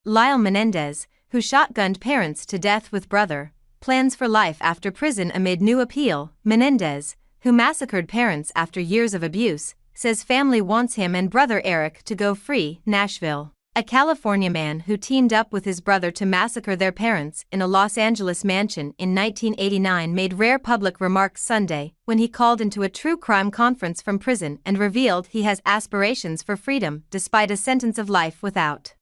Lyle Menendez, who shotgunned parents to death with brother, plans for life after prison amid new appeal. Menendez, who massacred parents after years of abuse, says family wants him and brother Eric to go free. Nashville. A California man who teamed up with his brother to massacre their parents in a Los Angeles mansion in 1989 made rare public remarks Sunday when he called into a true crime conference from prison and revealed he has aspirations for freedom despite a sentence of life without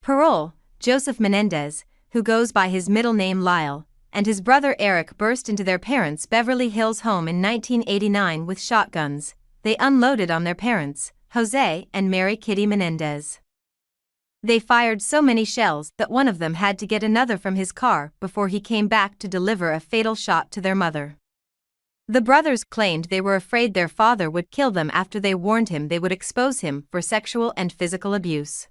parole. Joseph Menendez, who goes by his middle name Lyle, and his brother Eric burst into their parents' Beverly Hills home in 1989 with shotguns. They unloaded on their parents, Jose and Mary Kitty Menendez. They fired so many shells that one of them had to get another from his car before he came back to deliver a fatal shot to their mother. The brothers claimed they were afraid their father would kill them after they warned him they would expose him for sexual and physical abuse.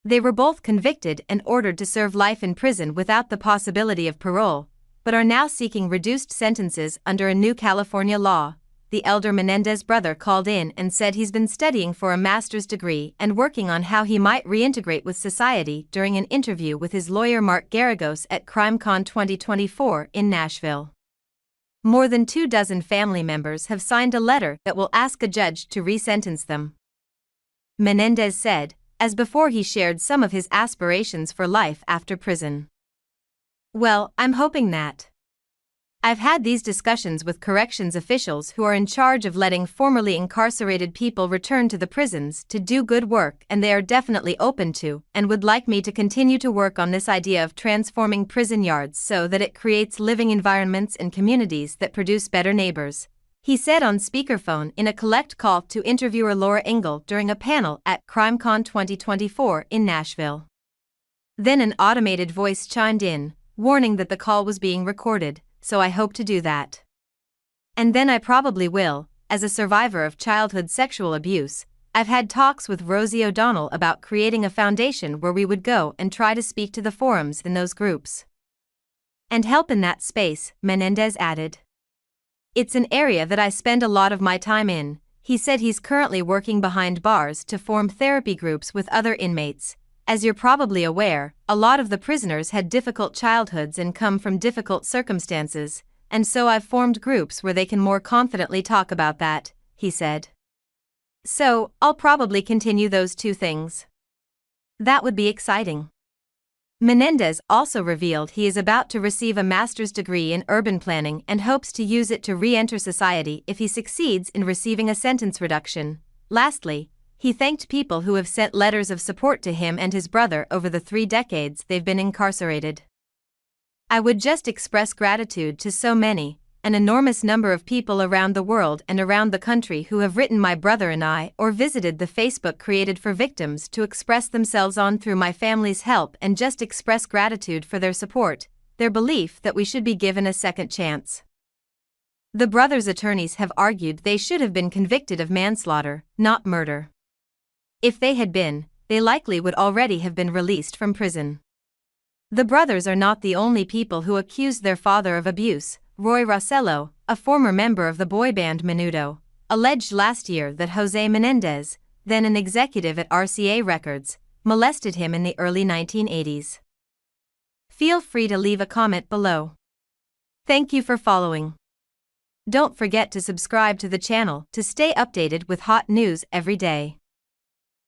They were both convicted and ordered to serve life in prison without the possibility of parole, but are now seeking reduced sentences under a new California law. The elder Menendez brother called in and said he's been studying for a master's degree and working on how he might reintegrate with society during an interview with his lawyer Mark Garagos at CrimeCon 2024 in Nashville. More than 24 family members have signed a letter that will ask a judge to resentence them. Menendez said, as before he shared some of his aspirations for life after prison. "Well, I'm hoping that. I've had these discussions with corrections officials who are in charge of letting formerly incarcerated people return to the prisons to do good work, and they are definitely open to and would like me to continue to work on this idea of transforming prison yards so that it creates living environments and communities that produce better neighbors," he said on speakerphone in a collect call to interviewer Laura Ingle during a panel at CrimeCon 2024 in Nashville. Then an automated voice chimed in, warning that the call was being recorded. "So I hope to do that. And then I probably will." As a survivor of childhood sexual abuse, I've had talks with Rosie O'Donnell about creating a foundation where we would go and try to speak to the forums in those groups and help in that space, Menendez added. "It's an area that I spend a lot of my time in." He said he's currently working behind bars to form therapy groups with other inmates. As you're probably aware, a lot of the prisoners had difficult childhoods and come from difficult circumstances, and so I've formed groups where they can more confidently talk about that, he said. "So, I'll probably continue those two things. That would be exciting." Menendez also revealed he is about to receive a master's degree in urban planning and hopes to use it to re-enter society if he succeeds in receiving a sentence reduction. Lastly, he thanked people who have sent letters of support to him and his brother over the 3 decades they've been incarcerated. "I would just express gratitude to so many, an enormous number of people around the world and around the country who have written my brother and I or visited the Facebook created for victims to express themselves on through my family's help and just express gratitude for their support, their belief that we should be given a second chance." The brothers' attorneys have argued they should have been convicted of manslaughter, not murder. If they had been, they likely would already have been released from prison. The brothers are not the only people who accused their father of abuse. Roy Rossello, a former member of the boy band Menudo, alleged last year that Jose Menendez, then an executive at RCA Records, molested him in the early 1980s. Feel free to leave a comment below. Thank you for following. Don't forget to subscribe to the channel to stay updated with hot news every day.